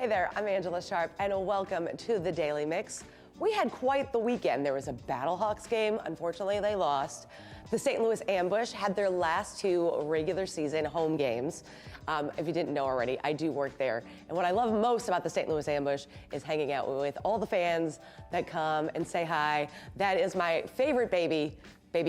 Hey there, I'm Angella Sharpe, and welcome to the Daily Mix. We had quite the weekend. There was a Battlehawks game. Unfortunately, they lost. The St. Louis Ambush had their last two regular season home games. If you didn't know already, I do work there. And what I love most about the St. Louis Ambush is hanging out with all the fans that come and say hi. That is my favorite baby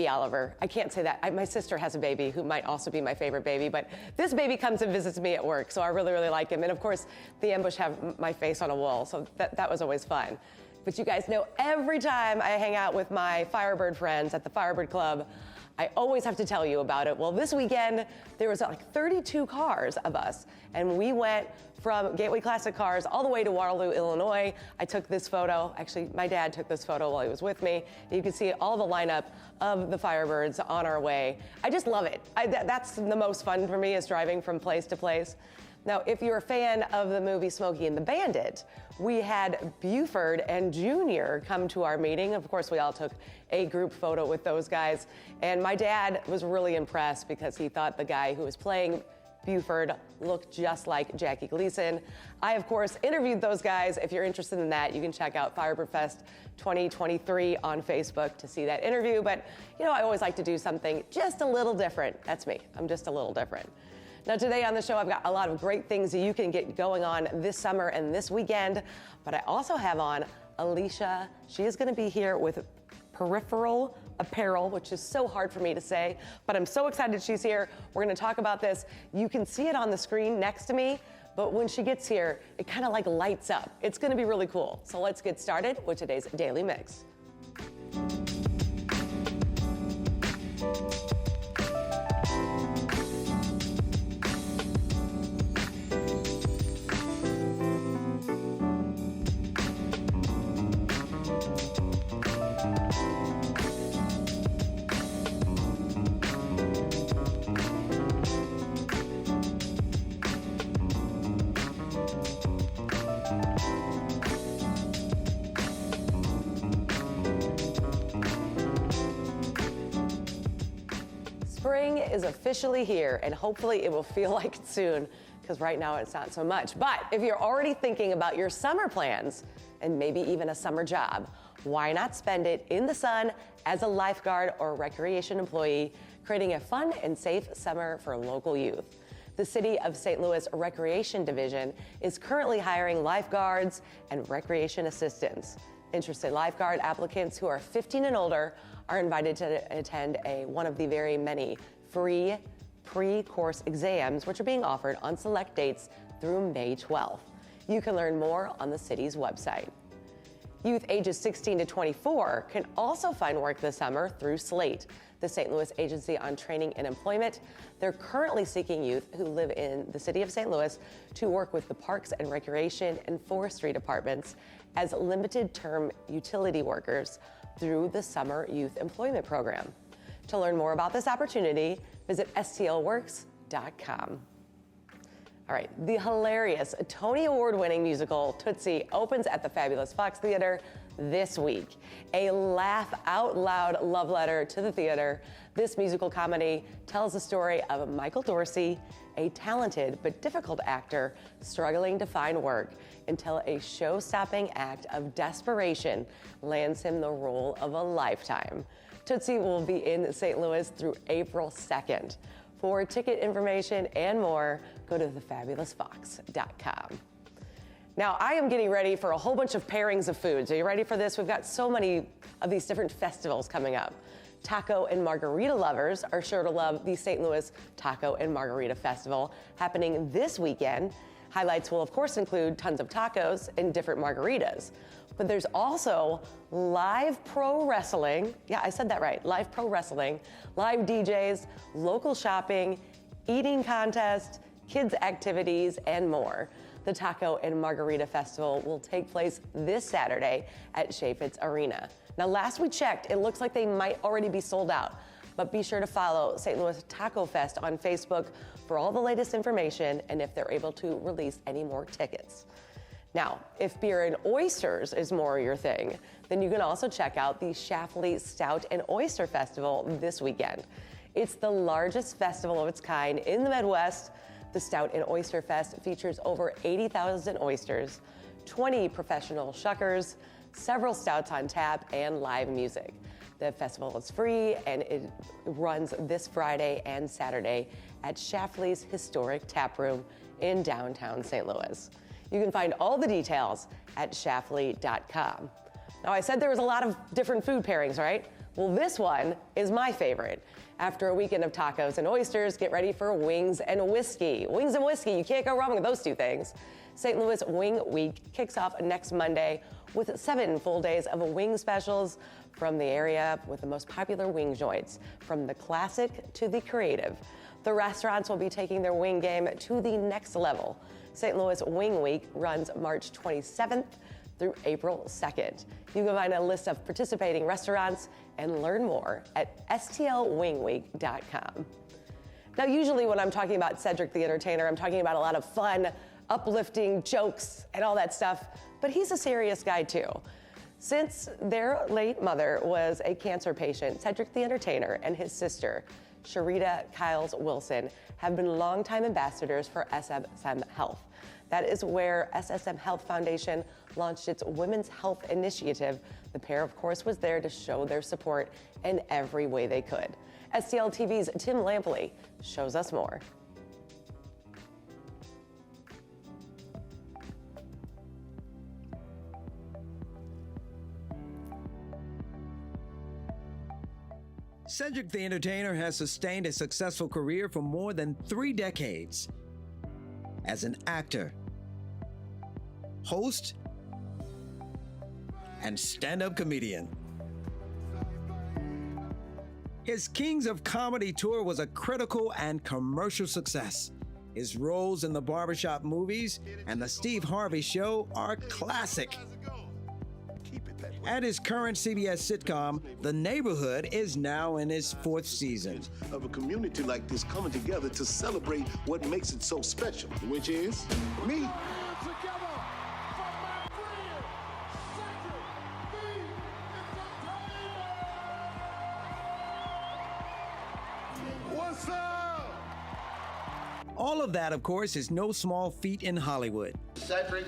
Oliver. I can't say that. My sister has a baby who might also be my favorite baby, but this baby comes and visits me at work, so I really, really like him. And of course, the Ambush have my face on a wall, so that was always fun. But you guys know every time I hang out with my Firebird friends at the Firebird Club, I always have to tell you about it. Well, this weekend, there was like 32 cars of us, and we went from Gateway Classic Cars all the way to Waterloo, Illinois. I took this photo. Actually, my dad took this photo while he was with me. You can see all the lineup of the Firebirds on our way. I just love it. That's the most fun for me, is driving from place to place. Now, if you're a fan of the movie Smokey and the Bandit, we had Buford and Junior come to our meeting. Of course, we all took a group photo with those guys. And my dad was really impressed because he thought the guy who was playing Buford looked just like Jackie Gleason. I, of course, interviewed those guys. If you're interested in that, you can check out Firebird Fest 2023 on Facebook to see that interview. But, you know, I always like to do something just a little different. That's me. I'm just a little different. Now, today on the show, I've got a lot of great things that you can get going on this summer and this weekend, but I also have on Alicia. She is going to be here with Peripheral Apparel, which is so hard for me to say, but I'm so excited she's here. We're going to talk about this. You can see it on the screen next to me, but when she gets here, it kind of like lights up. It's going to be really cool. So let's get started with today's Daily Mix. Spring is officially here, and hopefully it will feel like it soon, because right now it's not so much. But if you're already thinking about your summer plans, and maybe even a summer job, why not spend it in the sun as a lifeguard or recreation employee, creating a fun and safe summer for local youth? The City of St. Louis Recreation Division is currently hiring lifeguards and recreation assistants. Interested lifeguard applicants who are 15 and older are invited to attend one of the very many free pre-course exams, which are being offered on select dates through May 12th. You can learn more on the city's website. Youth ages 16 to 24 can also find work this summer through SLATE, the St. Louis Agency on Training and Employment. They're currently seeking youth who live in the city of St. Louis to work with the Parks and Recreation and Forestry departments as limited-term utility workers through the Summer Youth Employment Program. To learn more about this opportunity, visit stlworks.com. All right, the hilarious Tony Award-winning musical Tootsie opens at the fabulous Fox Theater this week. A laugh-out-loud love letter to the theater, this musical comedy tells the story of Michael Dorsey, a talented but difficult actor struggling to find work until a show-stopping act of desperation lands him the role of a lifetime. Tootsie will be in St. Louis through April 2nd. For ticket information and more, go to thefabulousfox.com. Now, I am getting ready for a whole bunch of pairings of foods. Are you ready for this? We've got so many of these different festivals coming up. Taco and margarita lovers are sure to love the St. Louis Taco and Margarita Festival happening this weekend. Highlights will, of course, include tons of tacos and different margaritas. But there's also live pro wrestling. Yeah, I said that right. Live pro wrestling, live DJs, local shopping, eating contests, kids activities, and more. The Taco and Margarita Festival will take place this Saturday at Chaffetz Arena. Now, last we checked, it looks like they might already be sold out. But be sure to follow St. Louis Taco Fest on Facebook for all the latest information and if they're able to release any more tickets. Now, if beer and oysters is more your thing, then you can also check out the Schlafly Stout and Oyster Festival this weekend. It's the largest festival of its kind in the Midwest. The Stout and Oyster Fest features over 80,000 oysters, 20 professional shuckers, several stouts on tap, and live music. The festival is free and it runs this Friday and Saturday at Schlafly's historic tap room in downtown St. Louis. You can find all the details at schlafly.com. Now, I said there was a lot of different food pairings, right? Well, this one is my favorite. After a weekend of tacos and oysters, get ready for wings and whiskey. Wings and whiskey, you can't go wrong with those two things. St. Louis Wing Week kicks off next Monday with 7 full days of wing specials from the area with the most popular wing joints, from the classic to the creative. The restaurants will be taking their wing game to the next level. St. Louis Wing Week runs March 27th through April 2nd. You can find a list of participating restaurants and learn more at stlwingweek.com. Now, usually when I'm talking about Cedric the Entertainer, I'm talking about a lot of fun, uplifting jokes and all that stuff, but he's a serious guy too. Since their late mother was a cancer patient, Cedric the Entertainer and his sister, Sharita Kyles Wilson, have been longtime ambassadors for SSM Health. That is where SSM Health Foundation launched its Women's Health Initiative. The pair, of course, was there to show their support in every way they could. STL TV's Tim Lampley shows us more. Cedric the Entertainer has sustained a successful career for more than 3 decades. As an actor, host, and stand-up comedian. His Kings of Comedy tour was a critical and commercial success. His roles in the barbershop movies and the Steve Harvey Show are classic. At his current CBS sitcom, The Neighborhood is now in its 4th season. Of a community like this coming together to celebrate what makes it so special, which is me. What's up? All of that, of course, is no small feat in Hollywood. Cedric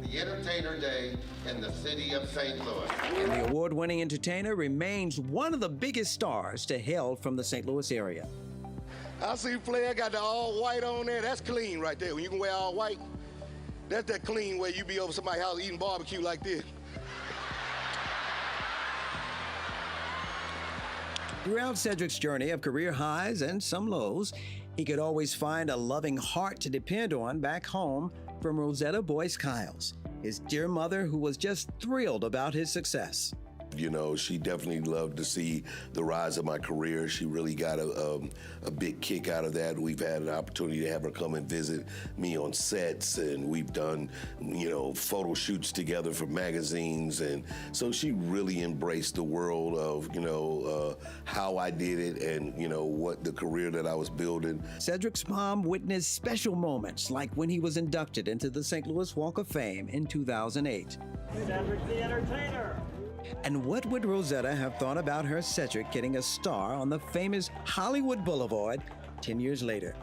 the Entertainer Day in the city of St. Louis. And the award-winning entertainer remains one of the biggest stars to hail from the St. Louis area. I see Flair got the all white on there. That's clean right there. When you can wear all white, that's that clean where you be over somebody's house eating barbecue like this. Throughout Cedric's journey of career highs and some lows, he could always find a loving heart to depend on back home from Rosetta Boyce Kyles, his dear mother who was just thrilled about his success. You know, she definitely loved to see the rise of my career. She really got a big kick out of that. We've had an opportunity to have her come and visit me on sets, and we've done, you know, photo shoots together for magazines. And so she really embraced the world of, you know, how I did it and, you know, what the career that I was building. Cedric's mom witnessed special moments like when he was inducted into the St. Louis Walk of Fame in 2008. Cedric the Entertainer. And what would Rosetta have thought about her Cedric getting a star on the famous Hollywood Boulevard 10 years later?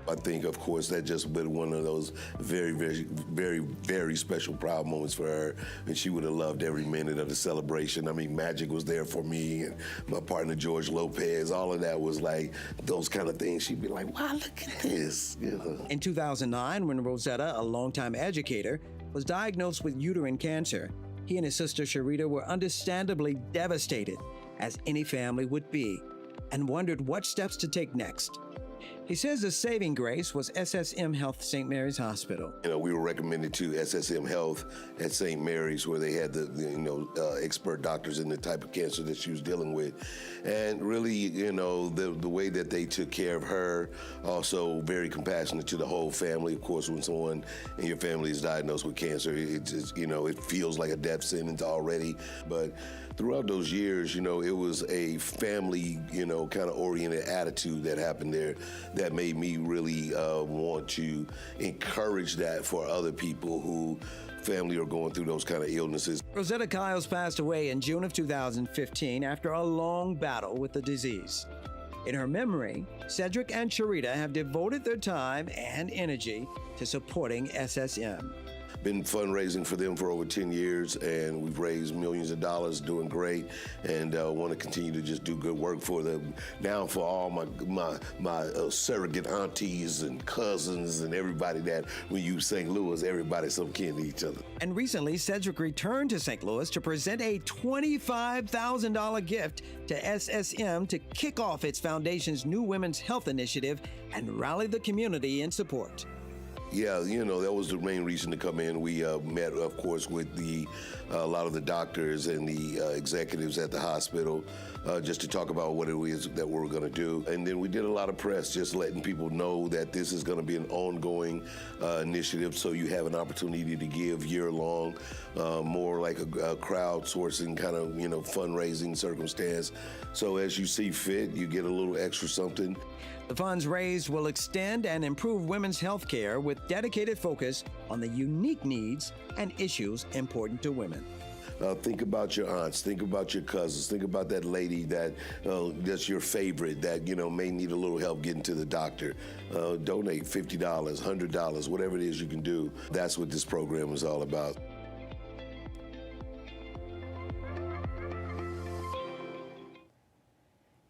I think, of course, that just been one of those very, very, very, very special proud moments for her. And she would have loved every minute of the celebration. I mean, Magic was there for me, and my partner, George Lopez. All of that was like those kind of things. She'd be like, wow, look at this. Yeah. In 2009, when Rosetta, a longtime educator, was diagnosed with uterine cancer, he and his sister Sharita were understandably devastated, as any family would be, and wondered what steps to take next. He says the saving grace was SSM Health St. Mary's Hospital. You know, we were recommended to SSM Health at St. Mary's, where they had the expert doctors in the type of cancer that she was dealing with. And really, you know, the way that they took care of her, also very compassionate to the whole family. Of course, when someone in your family is diagnosed with cancer, it just, you know, it feels like a death sentence already. But throughout those years, you know, it was a family, you know, kind of oriented attitude that happened there that made me really want to encourage that for other people who family are going through those kind of illnesses. Rosetta Kyles passed away in June of 2015 after a long battle with the disease. In her memory, Cedric and Sharita have devoted their time and energy to supporting SSM. Been fundraising for them for over 10 years, and we've raised millions of dollars, doing great, and want to continue to just do good work for them. Now for all my surrogate aunties and cousins and everybody that when you St. Louis, everybody's some kin to each other. And recently, Cedric returned to St. Louis to present a $25,000 gift to SSM to kick off its foundation's new women's health initiative and rally the community in support. Yeah, that was the main reason to come in. We met, of course, with a lot of the doctors and the executives at the hospital just to talk about what it is that we're going to do. And then we did a lot of press, just letting people know that this is going to be an ongoing initiative, so you have an opportunity to give year-long, more like a crowdsourcing kind of, fundraising circumstance. So as you see fit, you get a little extra something. The funds raised will extend and improve women's health care with dedicated focus on the unique needs and issues important to women. Think about your aunts, think about your cousins, think about that lady that's your favorite that, may need a little help getting to the doctor. Donate $50, $100, whatever it is you can do. That's what this program is all about.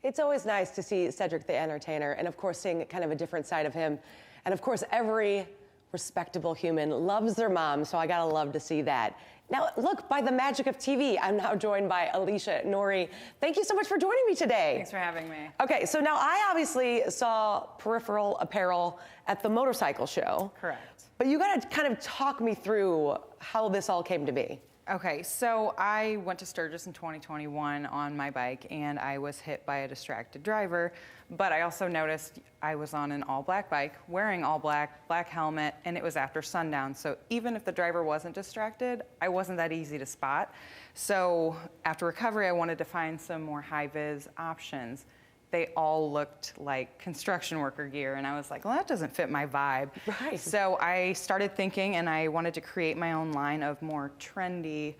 It's always nice to see Cedric the entertainer, and of course seeing kind of a different side of him. And of course every respectable human loves their mom, so I gotta love to see that. Now look, by the magic of TV, I'm now joined by Alicia Noori. Thank you so much for joining me today. Thanks for having me. Okay, so now I obviously saw Peripheral Apparel at the motorcycle show. Correct. But you gotta kind of talk me through how this all came to be. Okay, so I went to Sturgis in 2021 on my bike, and I was hit by a distracted driver, but I also noticed I was on an all-black bike, wearing all black, black helmet, and it was after sundown, so even if the driver wasn't distracted, I wasn't that easy to spot. So after recovery, I wanted to find some more high-vis options. They all looked like construction worker gear, and I was like, well, that doesn't fit my vibe. Right. So I started thinking, and I wanted to create my own line of more trendy,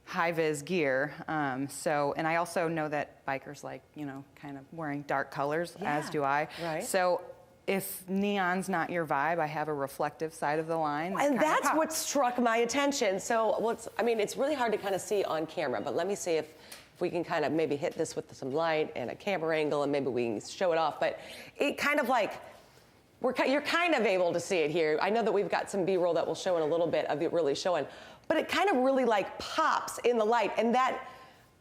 high-vis gear. And I also know that bikers like, kind of wearing dark colors, as do I. Right. So if neon's not your vibe, I have a reflective side of the line. And that's what struck my attention. So, it's really hard to kind of see on camera, but let me see if we can kind of maybe hit this with some light and a camera angle, and maybe we can show it off. But it kind of like, you're kind of able to see it here. I know that we've got some B-roll that will show in a little bit of it really showing, but it kind of really like pops in the light. And that,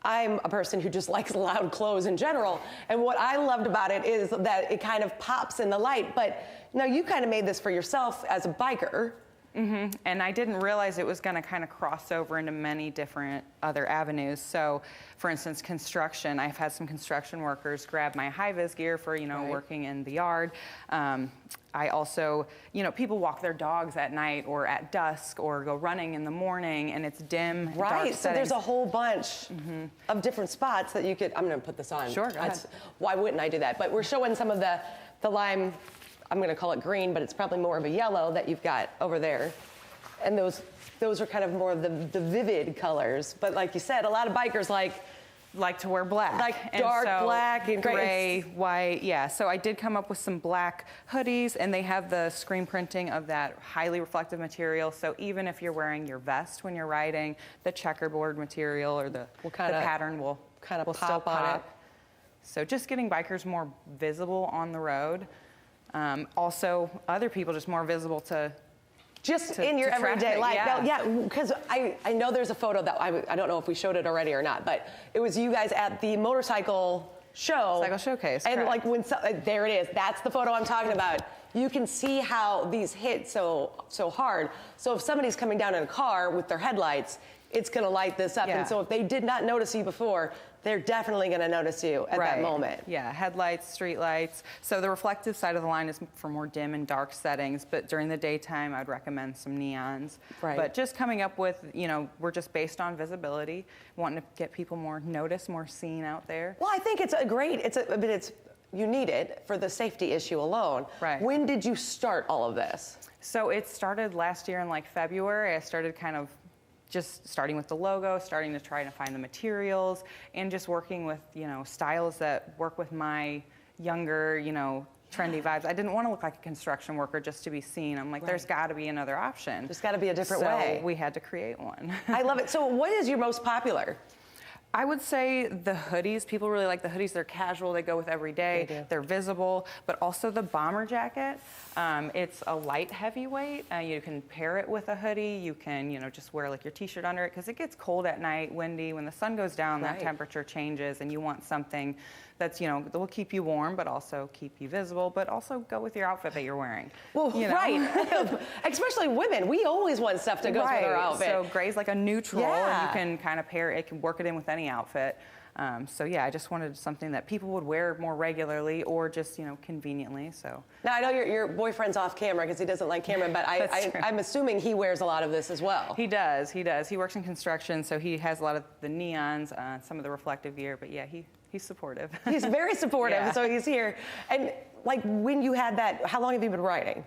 I'm a person who just likes loud clothes in general. And what I loved about it is that it kind of pops in the light. But now you kind of made this for yourself as a biker. Mm-hmm. And I didn't realize it was going to kind of cross over into many different other avenues. So, for instance, construction. I've had some construction workers grab my high-vis gear for, Right. working in the yard. I also, people walk their dogs at night or at dusk or go running in the morning, and it's dim, Right, dark so settings. there's a whole bunch of different spots that you could, I'm gonna put this on. Sure, go ahead. Why wouldn't I do that? But we're showing some of the lime, I'm gonna call it green, but it's probably more of a yellow that you've got over there. And those are kind of more of the vivid colors. But like you said, a lot of bikers like to wear black. Like And dark so black and gray, white, yeah. So I did come up with some black hoodies, and they have the screen printing of that highly reflective material. So even if you're wearing your vest when you're riding, the checkerboard material or the pattern will pop still on it. pop. So just getting bikers more visible on the road. Also, other people just more visible to in your everyday traffic, life. yeah. Yeah, because I know there's a photo that I don't know if we showed it already or not, but it was you guys at the motorcycle show. Cycle showcase, And correct. like there it is. That's the photo I'm talking about. You can see how these hit so hard. So if somebody's coming down in a car with their headlights, it's going to light this up. Yeah. And so if they did not notice you before, they're definitely going to notice you at that moment. Yeah, headlights, street lights. So the reflective side of the line is for more dim and dark settings, but during the daytime, I'd recommend some neons. Right. But just coming up with, we're just based on visibility, wanting to get people more noticed, more seen out there. Well, I think you need it for the safety issue alone. Right. When did you start all of this? So it started last year in February. I started just starting with the logo, starting to try to find the materials, and just working with, styles that work with my younger, you know, trendy vibes. I didn't want to look like a construction worker just to be seen. I'm like, there's got to be another option. There's got to be a different so way. we had to create one. I love it. So what is your most popular? I would say the hoodies. People really like the hoodies. They're casual. They go with every day. They do. They're visible. But also the bomber jacket. It's a light heavyweight. You can pair it with a hoodie. You can, you know, just wear like your t-shirt under it because it gets cold at night, windy. When the sun goes down, that temperature changes, and you want something that's, you know, that will keep you warm, but also keep you visible, but also go with your outfit that you're wearing. Well, you know? right. Especially women. We always want stuff to go with our outfit. So gray's like a neutral, Yeah. and you can kind of pair it, can work it in with any outfit. So yeah, I just wanted something that people would wear more regularly or just, you know, conveniently. So Now, I know your boyfriend's off camera because he doesn't like camera, but I'm assuming he wears a lot of this as well. He does. He works in construction, so he has a lot of the neons, some of the reflective gear, but yeah, he's supportive. He's very supportive, Yeah. so he's here. And like when you had that, how long have you been riding?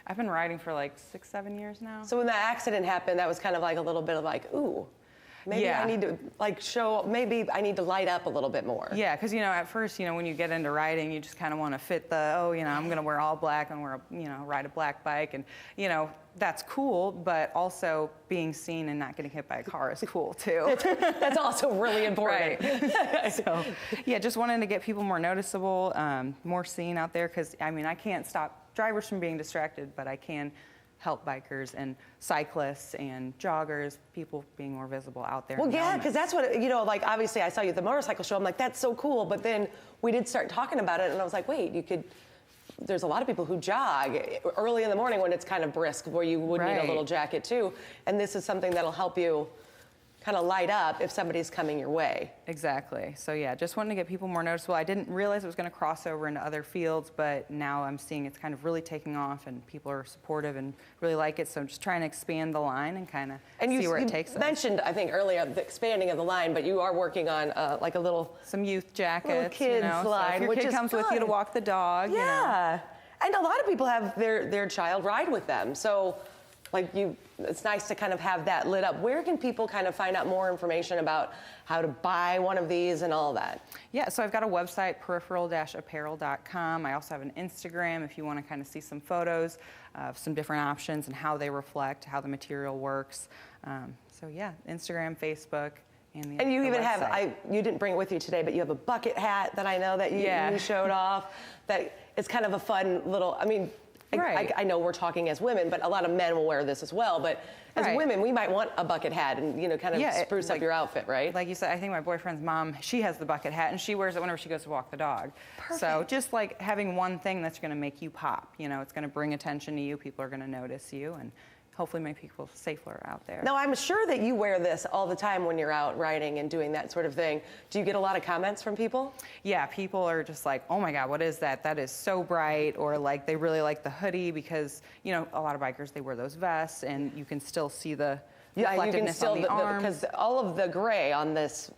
I've been riding for like 6-7 years now. So when that accident happened, that was kind of like a little bit of like, ooh, maybe Yeah. I need to like maybe I need to light up a little bit more. Yeah, because, you know, at first, you know, when you get into riding, you just kind of want to fit you know, I'm going to wear all black and ride a black bike. And, you know, that's cool, but also being seen and not getting hit by a car is cool too. That's also really important. Right. So, yeah, just wanting to get people more noticeable, more seen out there, because, I mean, I can't stop drivers from being distracted, but I can help bikers and cyclists and joggers, people being more visible out there. Well, in the yeah, elements. because that's what, you know, like obviously I saw you at the motorcycle show. I'm like, that's so cool. But then we did start talking about it, and I was like, wait, there's a lot of people who jog early in the morning when it's kind of brisk, where you would need a Right. little jacket too. And this is something that'll help you kind of light up if somebody's coming your way. Exactly. So yeah, just wanting to get people more noticeable. I didn't realize it was going to cross over into other fields, but now I'm seeing it's kind of really taking off, and people are supportive and really like it. So I'm just trying to expand the line and kind of see where it takes us. You mentioned, I think earlier, the expanding of the line, but you are working on like a little Some youth jackets, little kids you know, line, so if your which kid is comes with you to fun. walk the dog. You know. Yeah. And a lot of people have their child ride with them. So like it's nice to kind of have that lit up. Where can people kind of find out more information about how to buy one of these and all that? Yeah, so I've got a website, peripheral-apparel.com. I also have an Instagram if you want to kind of see some photos of some different options and how they reflect, how the material works. So yeah, Instagram, Facebook. And you even website. you didn't bring it with you today, but you have a bucket hat that I know that you showed off. That it's kind of a fun little, I mean, Right. I know we're talking as women, but a lot of men will wear this as well. But as Right. women, we might want a bucket hat and, you know, kind of spruce up your outfit, right? Like you said, I think my boyfriend's mom, she has the bucket hat, and she wears it whenever she goes to walk the dog. Perfect. So just like having one thing that's going to make you pop, you know, it's going to bring attention to you. People are going to notice you, and hopefully make people safer out there. Now, I'm sure that you wear this all the time when you're out riding and doing that sort of thing. Do you get a lot of comments from people? Yeah, people are just like, oh my God, what is that? That is so bright. Or like they really like the hoodie because, you know, a lot of bikers, they wear those vests and you can still see the reflectiveness on the arms. Because all of the gray on this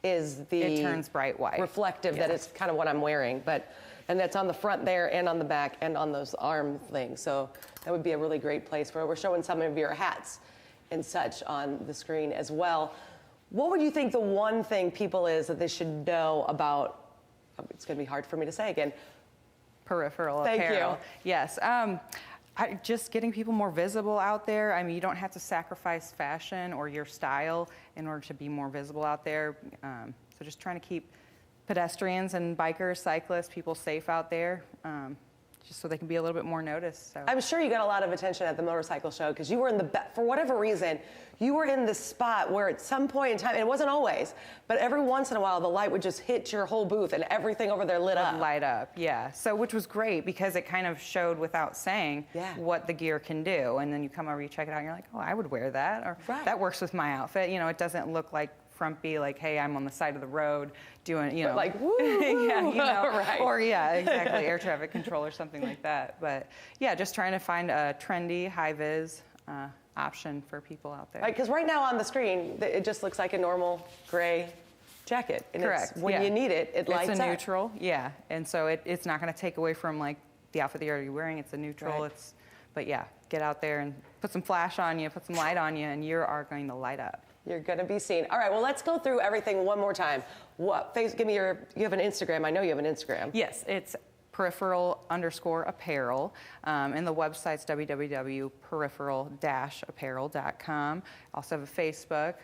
is it turns bright white. Reflective, that is kind of what I'm wearing. And that's on the front there and on the back and on those arm things. So that would be a really great place for it. We're showing some of your hats and such on the screen as well. What would you think the one thing people is that they should know about, it's gonna be hard for me to say again. Peripheral Thank Apparel. you. Yes. Just getting people more visible out there. I mean, you don't have to sacrifice fashion or your style in order to be more visible out there. So just trying to keep pedestrians and bikers, cyclists, people safe out there, just so they can be a little bit more noticed. So. I'm sure you got a lot of attention at the motorcycle show because you were in for whatever reason, you were in the spot where at some point in time, and it wasn't always, but every once in a while the light would just hit your whole booth and everything over there lit up. Light up, yeah. So which was great because it kind of showed without saying what the gear can do. And then you come over, you check it out, and you're like, oh, I would wear that, or that works with my outfit. You know, it doesn't look like frumpy, like, hey, I'm on the side of the road doing, you know. But like, woo, yeah, you know, right. Or yeah, exactly, air traffic control or something like that. But yeah, just trying to find a trendy, high-vis option for people out there. Because right now on the screen, it just looks like a normal gray jacket. And Correct. When you need it, it lights up. It's a neutral, yeah. And so it's not going to take away from like the outfit that you're already wearing. It's a neutral. Right. But yeah, get out there and put some flash on you, put some light on you, and you are going to light up. You're gonna be seen. All right, well, let's go through everything one more time. Give me you have an Instagram. I know you have an Instagram. Yes, it's peripheral_apparel. And the website's www.peripheral-apparel.com. Also have a Facebook.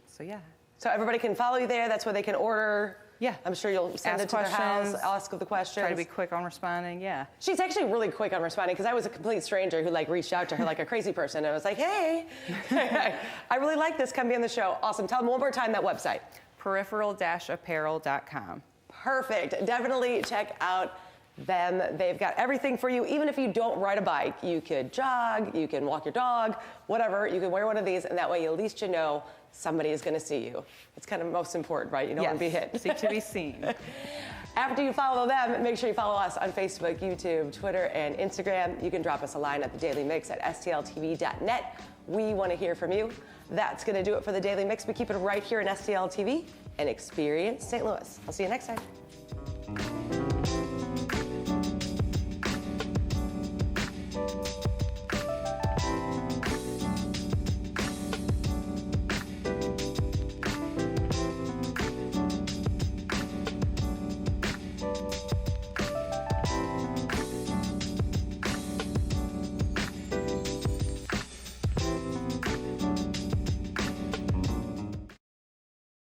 So yeah. So everybody can follow you there. That's where they can order. Yeah. I'm sure you'll send it to their house, ask the questions. Try to be quick on responding, yeah. She's actually really quick on responding because I was a complete stranger who reached out to her like a crazy person. And I was like, hey, I really like this. Come be on the show. Awesome. Tell them one more time that website. Peripheral-apparel.com. Perfect. Definitely check out them. They've got everything for you. Even if you don't ride a bike, you could jog, you can walk your dog, whatever. You can wear one of these, and that way at least you know somebody is going to see you. It's kind of most important, right? You don't want to be hit. Seek to be seen. After you follow them, make sure you follow us on Facebook, YouTube, Twitter, and Instagram. You can drop us a line at the Daily Mix at stltv.net. We want to hear from you. That's going to do it for the Daily Mix. We keep it right here in STL TV and Experience St. Louis. I'll see you next time.